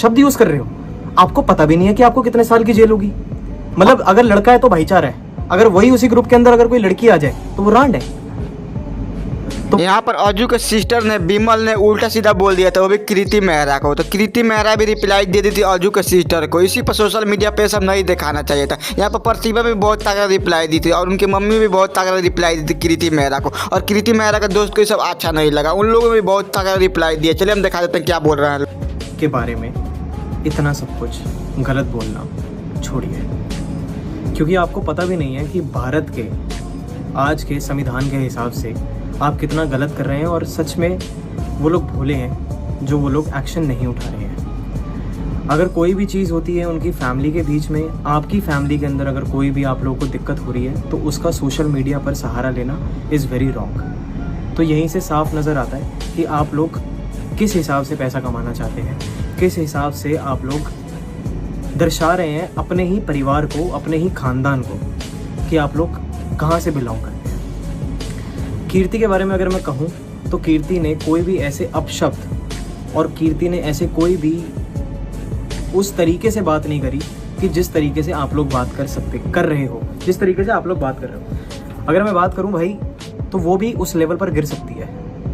शब्द यूज कर रहे हो, आपको पता भी नहीं है कि आपको कितने साल की जेल होगी। मतलब अगर लड़का है तो भाईचारा है, अगर वही उसी ग्रुप के अंदर अगर कोई लड़की आ जाए तो वो रांड है। तो यहाँ पर अज्जू के सिस्टर ने विमल ने उल्टा सीधा बोल दिया था, वो भी कृति मेहरा को। तो कृति मेहरा भी रिप्लाई दे दी थी अज्जू के सिस्टर को। इसी पर सोशल मीडिया पे सब नहीं दिखाना चाहिए था। यहाँ पर प्रतिभा भी बहुत तगड़ा रिप्लाई दी थी और उनकी मम्मी भी बहुत तगड़ा रिप्लाई दी थी कृति मेहरा को। और कृति मेहरा का दोस्त को ये सब अच्छा नहीं लगा, उन लोगों ने भी बहुत तगड़ा रिप्लाई दिया। चलिए हम दिखा देते हैं क्या बोल रहे हैं। के बारे में इतना सब कुछ गलत बोलना छोड़िए, क्योंकि आपको पता भी नहीं है कि भारत के आज के संविधान के हिसाब से आप कितना गलत कर रहे हैं। और सच में वो लोग भोले हैं जो वो लोग एक्शन नहीं उठा रहे हैं। अगर कोई भी चीज़ होती है उनकी फैमिली के बीच में, आपकी फैमिली के अंदर अगर कोई भी आप लोगों को दिक्कत हो रही है तो उसका सोशल मीडिया पर सहारा लेना इज़ वेरी रॉन्ग। तो यहीं से साफ नज़र आता है कि आप लोग किस हिसाब से पैसा कमाना चाहते हैं, किस हिसाब से आप लोग दर्शा रहे हैं अपने ही परिवार को, अपने ही खानदान को, कि आप लोग कहाँ से बिलोंग करते हैं। कीर्ति के बारे में अगर मैं कहूँ तो कीर्ति ने कोई भी ऐसे अपशब्द और कीर्ति ने ऐसे कोई भी उस तरीके से बात नहीं करी कि जिस तरीके से आप लोग बात कर रहे हो, जिस तरीके से आप लोग बात कर रहे हो। अगर मैं बात करूँ भाई तो वो भी उस लेवल पर गिर सकती है,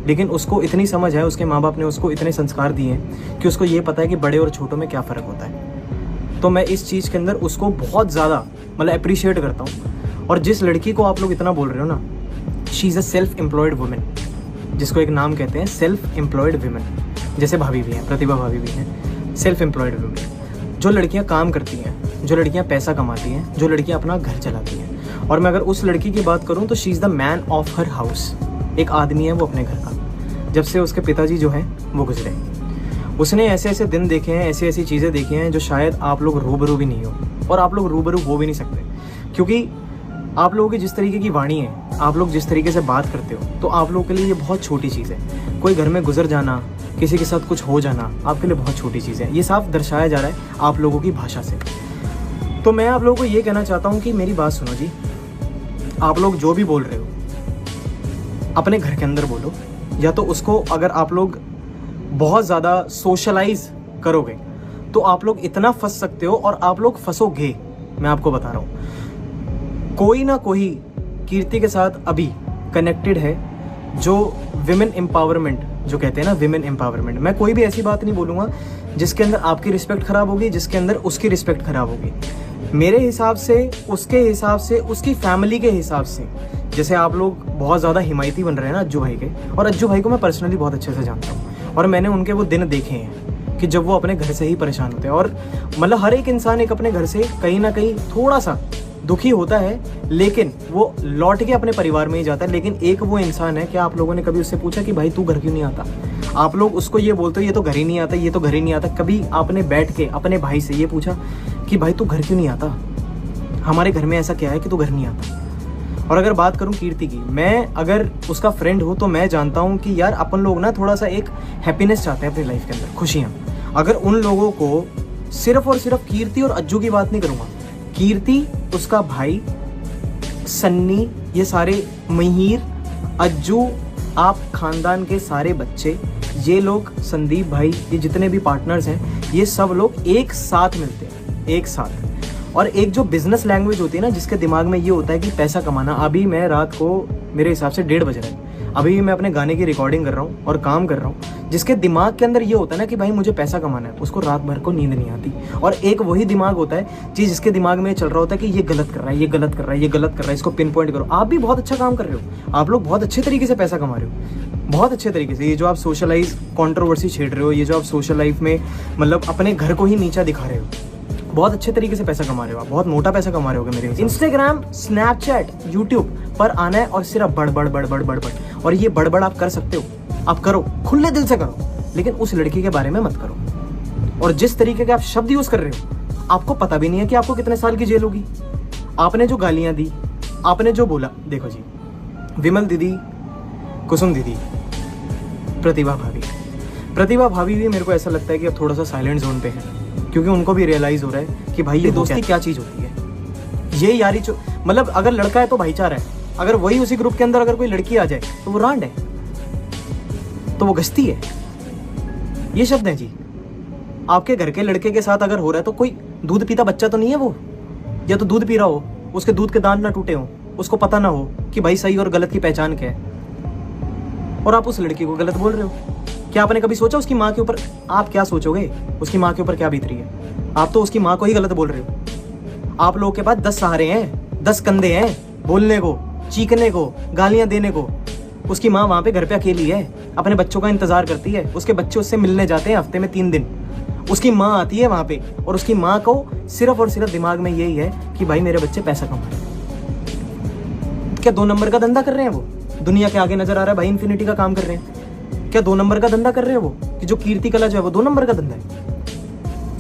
लेकिन उसको इतनी समझ है, उसके माँ बाप ने उसको इतने संस्कार दिए हैं कि उसको ये पता है कि बड़े और छोटों में क्या फ़र्क होता है। तो मैं इस चीज़ के अंदर उसको बहुत ज़्यादा मतलब अप्रिशिएट करता हूँ। और जिस लड़की को आप लोग इतना बोल रहे हो ना, she is a self employed women, जिसको एक नाम कहते हैं सेल्फ एम्प्लॉयड वुमेन, जैसे भाभी भी हैं, प्रतिभा भाभी भी हैं, सेल्फ एम्प्लॉयड वुमेन। जो लड़कियां काम करती हैं, जो लड़कियां पैसा कमाती हैं, जो लड़कियां अपना घर चलाती हैं। और मैं अगर उस लड़की की बात करूं तो she is the man of her house. एक आदमी है वो अपने घर का। जब से उसके पिताजी जो हैं वो गुजरे, उसने ऐसे ऐसे दिन देखे हैं, ऐसी ऐसी चीज़ें देखी हैं जो शायद आप लोग रूबरू भी नहीं हो, और आप लोग रूबरू हो भी नहीं सकते। क्योंकि आप लोगों की जिस तरीके की वाणी है, आप लोग जिस तरीके से बात करते हो, तो आप लोगों के लिए ये बहुत छोटी चीज़ है। कोई घर में गुजर जाना, किसी के साथ कुछ हो जाना आपके लिए बहुत छोटी चीज़ है। ये साफ दर्शाया जा रहा है आप लोगों की भाषा से। तो मैं आप लोगों को ये कहना चाहता हूँ कि मेरी बात सुनो जी। आप लोग जो भी बोल रहे हो अपने घर के अंदर बोलो, या तो उसको अगर आप लोग बहुत ज़्यादा सोशलाइज करोगे तो आप लोग इतना फंस सकते हो, और आप लोग फंसोगे। मैं आपको बता रहा हूँ, कोई ना कोई कीर्ति के साथ अभी कनेक्टेड है जो विमेन एम्पावरमेंट जो कहते हैं ना, विमेन एम्पावरमेंट। मैं कोई भी ऐसी बात नहीं बोलूँगा जिसके अंदर आपकी रिस्पेक्ट खराब होगी, जिसके अंदर उसकी रिस्पेक्ट खराब होगी। मेरे हिसाब से, उसके हिसाब से, उसकी फैमिली के हिसाब से, जैसे आप लोग बहुत ज़्यादा हिमायती बन रहे हैं ना अज्जू भाई के, और अज्जू भाई को मैं पर्सनली बहुत अच्छे से जानता हूँ, और मैंने उनके वो दिन देखे हैं कि जब वो अपने घर से ही परेशान होते हैं। और मतलब हर एक इंसान एक अपने घर से कहीं ना कहीं थोड़ा सा दुखी होता है, लेकिन वो लौट के अपने परिवार में ही जाता है। लेकिन एक वो इंसान है, क्या आप लोगों ने कभी उससे पूछा कि भाई तू घर क्यों नहीं आता? आप लोग उसको ये बोलते हो ये तो घर ही नहीं आता, ये तो घर ही नहीं आता। कभी आपने बैठ के अपने भाई से ये पूछा कि भाई तू घर क्यों नहीं आता? हमारे घर में ऐसा क्या है कि तू घर नहीं आता? और अगर बात करूं कीर्ति की, मैं अगर उसका फ्रेंड हूं तो मैं जानता हूं कि यार अपन लोग ना थोड़ा सा एक हैप्पीनेस चाहते हैं अपनी लाइफ के अंदर, खुशियाँ। अगर उन लोगों को सिर्फ और सिर्फ कीर्ति और अज्जू की बात नहीं करूँगा, कीर्ति, उसका भाई सन्नी, ये सारे महिर, अज्जू, आप खानदान के सारे बच्चे, ये लोग, संदीप भाई, ये जितने भी पार्टनर्स हैं, ये सब लोग एक साथ मिलते हैं, एक साथ। और एक जो बिजनेस लैंग्वेज होती है ना, जिसके दिमाग में ये होता है कि पैसा कमाना। अभी मैं रात को मेरे हिसाब से 1:30 बज रहा है, अभी मैं अपने गाने की रिकॉर्डिंग कर रहा हूँ और काम कर रहा हूँ, जिसके दिमाग के अंदर ये होता है ना कि भाई मुझे पैसा कमाना है, उसको रात भर को नींद नहीं आती। और एक वही दिमाग होता है जिसके दिमाग में चल रहा होता है कि ये गलत कर रहा है, ये गलत कर रहा है, ये गलत कर रहा है, इसको पिन पॉइंट करो। आप भी बहुत अच्छा काम कर रहे हो, आप लोग बहुत अच्छे तरीके से पैसा कमा रहे हो, बहुत अच्छे तरीके से। ये जो आप सोशलाइज कंट्रोवर्सी छेड़ रहे हो, ये जो आप सोशल लाइफ में मतलब अपने घर को ही नीचा दिखा रहे हो, बहुत अच्छे तरीके से पैसा कमा रहे हो आप, बहुत मोटा पैसा कमा रहे हो मेरे। इंस्टाग्राम, स्नैपचैट, यूट्यूब पर आना है और सिर्फ बड़बड़ बड़बड़ बड़बड़। और ये बड़बड़ आप कर सकते हो, आप करो, खुले दिल से करो, लेकिन उस लड़की के बारे में मत करो। और जिस तरीके के आप शब्द यूज कर रहे हो, आपको पता भी नहीं है कि आपको कितने साल की जेल होगी। आपने जो गालियां दी, आपने जो बोला, देखो जी, विमल दीदी, कुसुम दीदी, प्रतिभा भाभी भी मेरे को ऐसा लगता है कि अब थोड़ा सा साइलेंट जोन पे है, क्योंकि उनको भी रियलाइज हो रहा है कि भाई ये दोस्ती क्या चीज़ होती है। ये यारी मतलब अगर लड़का है तो भाईचारा है, अगर वही उसी ग्रुप के अंदर अगर कोई लड़की आ जाए तो वो रांड है, तो वो गश्ती है। ये शब्द है जी। आपके घर के लड़के के साथ अगर हो रहा है तो कोई दूध पीता बच्चा तो नहीं है वो, या तो दूध पी रहा हो, उसके दूध के दांत ना टूटे हो, उसको पता ना हो कि भाई सही और गलत की पहचान क्या है, और आप उस लड़की को गलत बोल रहे हो। क्या आपने कभी सोचा उसकी माँ के ऊपर, आप क्या सोचोगे उसकी माँ के ऊपर क्या बीत रही है? आप तो उसकी माँ को ही गलत बोल रहे हो। आप लोगों के पास 10 सहारे हैं, 10 कंधे हैं बोलने को, चीखने को, गालियां देने को। उसकी माँ वहाँ पे घर पे अकेली है, अपने बच्चों का इंतजार करती है, उसके बच्चे उससे मिलने जाते हैं हफ्ते में 3 दिन। उसकी माँ आती है वहाँ पे और उसकी माँ को सिर्फ और सिर्फ दिमाग में यही है कि भाई मेरे बच्चे पैसा कमाए। क्या 2 नंबर का धंधा कर रहे हैं वो? दुनिया के आगे नजर आ रहा है भाई, इन्फिनिटी का काम कर रहे हैं। क्या 2 नंबर का धंधा कर रहे हैं वो? कि जो कीर्ति कला जो है वो 2 नंबर का धंधा है?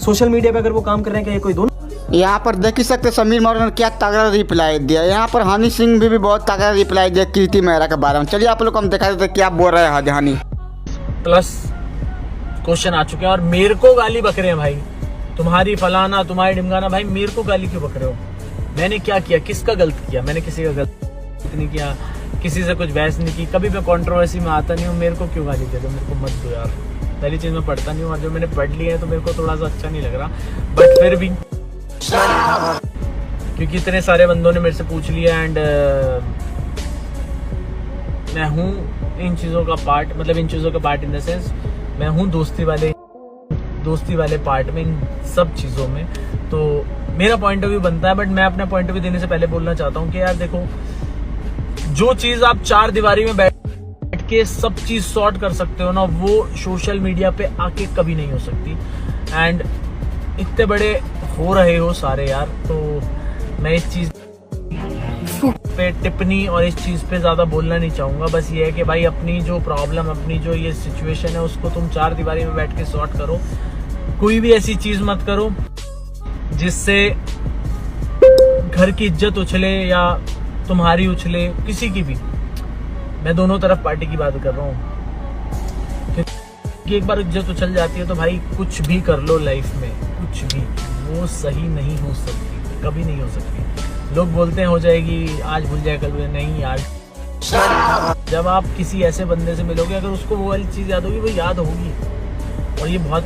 सोशल मीडिया पे अगर वो काम कर रहे हैं, क्या ये कोई 2? यहाँ पर देख ही सकते समीर मौर्य ने क्या तगड़ा रिप्लाई दिया। यहाँ पर हनी सिंह भी बहुत तगड़ा रिप्लाई दिया कीर्ति मेहरा के बारे में। चलिए आप लोग को हम दिखा देते क्या बोल रहे हैं हनी। प्लस क्वेश्चन आ चुके हैं और मेरे को गाली बक रहे हैं भाई, तुम्हारी फलाना तुम्हारी ढिमकाना। भाई मेरे को गाली क्यों बक रहे हो? मैंने क्या किया? किसका गलत किया? मैंने किसी का गलत नहीं किया, किसी से कुछ बहस नहीं की, कभी मैं कंट्रोवर्सी में आता नहीं हूँ। मेरे को क्यों गाली दे दो? मेरे को मत दो यार। पहली चीज मैं पढ़ता नहीं हूँ और जो मैंने पढ़ लिया है तो मेरे को थोड़ा सा अच्छा नहीं लग रहा, बट फिर भी क्योंकि इतने सारे बंदों ने मेरे से पूछ लिया एंड मैं हूँ इन चीज़ों का पार्ट, मतलब इन चीज़ों का पार्ट इन द सेंस मैं हूँ दोस्ती वाले पार्ट में, इन सब चीज़ों में। तो मेरा पॉइंट ऑफ व्यू बनता है, बट मैं अपना पॉइंट ऑफ व्यू देने से पहले बोलना चाहता हूँ कि यार देखो, जो चीज़ आप 4 दीवारी में बैठ के सब चीज़ सॉर्ट कर सकते हो ना, वो सोशल मीडिया पे आके कभी नहीं हो सकती। एंड इतने बड़े हो रहे हो सारे यार, तो मैं इस चीज़ पे टिप्पणी और इस चीज़ पे ज़्यादा बोलना नहीं चाहूँगा। बस ये है कि भाई अपनी जो प्रॉब्लम, अपनी जो ये सिचुएशन है उसको तुम 4 दीवारी में बैठ के सॉर्ट करो। कोई भी ऐसी चीज़ मत करो जिससे घर की इज्जत उछले या तुम्हारी उछले, किसी की भी। मैं दोनों तरफ पार्टी की बात कर रहा हूँ, क्योंकि एक बार इज्जत उछल जाती है तो भाई कुछ भी कर लो लाइफ में, कुछ भी, वो सही नहीं हो सकती, कभी नहीं हो सकती। लोग बोलते हैं हो जाएगी, आज भूल जाए कल, नहीं यार। जब आप किसी ऐसे बंदे से मिलोगे, अगर उसको वो वाली चीज़ याद होगी, वो याद होगी। और ये बहुत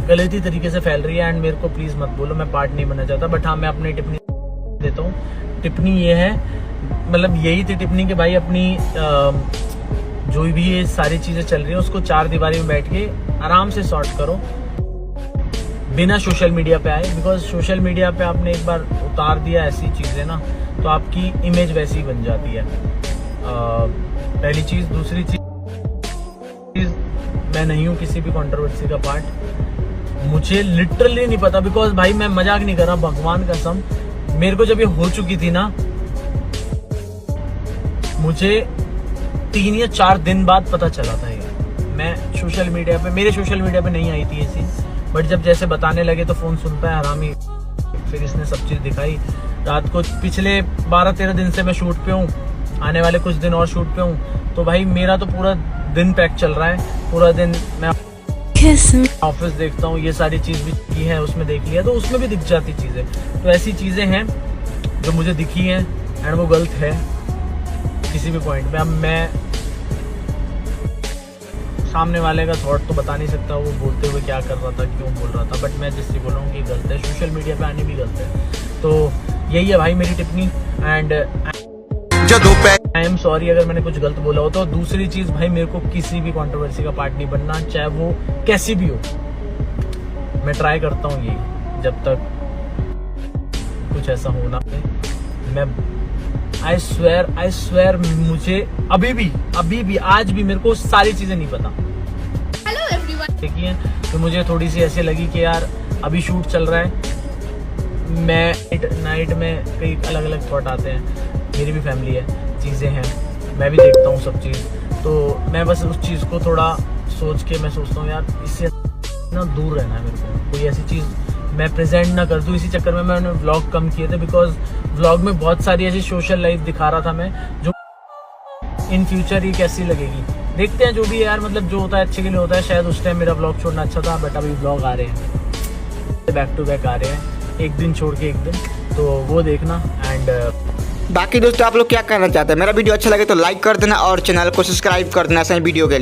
गलती तरीके से फैल रही है एंड मेरे को प्लीज़ मत बोलो, मैं पार्ट नहीं बनना चाहता। बट हाँ, मैं अपनी टिप्पणी देता हूँ। टिप्पणी ये है, मतलब यही थी टिप्पणी कि भाई अपनी जो भी ये सारी चीज़ें चल रही है उसको 4 दीवारी में बैठ के आराम से सॉर्ट करो, बिना सोशल मीडिया पे आए। बिकॉज सोशल मीडिया पे आपने एक बार उतार दिया ऐसी चीज़ें ना, तो आपकी इमेज वैसी ही बन जाती है। पहली चीज़। दूसरी चीज़, मैं नहीं हूँ किसी भी कंट्रोवर्सी का पार्ट। मुझे लिटरली नहीं पता, बिकॉज भाई मैं मजाक नहीं कर रहा, भगवान कसम, मेरे को जब ये हो चुकी थी ना, मुझे 3 या 4 दिन बाद पता चला था ये। मैं सोशल मीडिया पे, मेरे सोशल मीडिया पे नहीं आई थी ये चीज़, बट जब जैसे बताने लगे तो फ़ोन सुनता है हरामी, फिर इसने सब चीज़ दिखाई। रात को पिछले 12-13 दिन से मैं शूट पे हूँ, आने वाले कुछ दिन और शूट पे हूँ, तो भाई मेरा तो पूरा दिन पैक चल रहा है। पूरा दिन मैं ऑफिस देखता हूँ, ये सारी चीज़ भी की है, उसमें देख लिया, तो उसमें भी दिख जाती चीज़ें। तो ऐसी चीज़ें हैं जो मुझे दिखी हैं एंड वो गलत है किसी भी पॉइंट पे। अब मैं सामने वाले का थॉट तो बता नहीं सकता, वो बोलते हुए क्या कर रहा था, क्यों बोल रहा था, बट मैं जिससे बोल रहा हूँ कि गलत है, सोशल मीडिया पे आने भी गलत है। तो यही है भाई मेरी टिप्पणी एंड आई एम सॉरी अगर मैंने कुछ गलत बोला हो तो। दूसरी चीज़ भाई, मेरे को किसी भी कंट्रोवर्सी का पार्ट नहीं बनना, चाहे वो कैसी भी हो। मैं ट्राई करता हूँ यही, जब तक कुछ ऐसा होना मैं आई स्वेयर मुझे अभी भी आज भी मेरे को सारी चीजें नहीं पता। Hello everyone. देखिए, तो मुझे थोड़ी सी ऐसे लगी कि यार अभी शूट चल रहा है, मैं नाइट में कई अलग अलग थॉट आते हैं, मेरी भी फैमिली है, चीज़ें हैं, मैं भी देखता हूँ सब चीज़। तो मैं बस उस चीज़ को थोड़ा सोच के मैं सोचता हूँ यार इससे ना दूर रहना है मेरे को, कोई ऐसी चीज़ मैं प्रेजेंट ना कर दूँ। इसी चक्कर में मैंने व्लॉग कम किए थे, बिकॉज व्लॉग में बहुत सारी ऐसी सोशल लाइफ दिखा रहा था मैं, जो इन फ्यूचर ही कैसी लगेगी देखते हैं। जो भी है यार, मतलब जो होता है अच्छे के लिए होता है। शायद उस टाइम मेरा व्लॉग छोड़ना अच्छा था, बट अभी व्लॉग आ रहे हैं, बैक टू बैक आ रहे हैं, एक दिन छोड़ के एक दिन, तो वो देखना। एंड बाकी दोस्तों आप लोग क्या करना चाहते हैं? मेरा वीडियो अच्छा लगे तो लाइक कर देना और चैनल को सब्सक्राइब कर देना ऐसे वीडियो के लिए।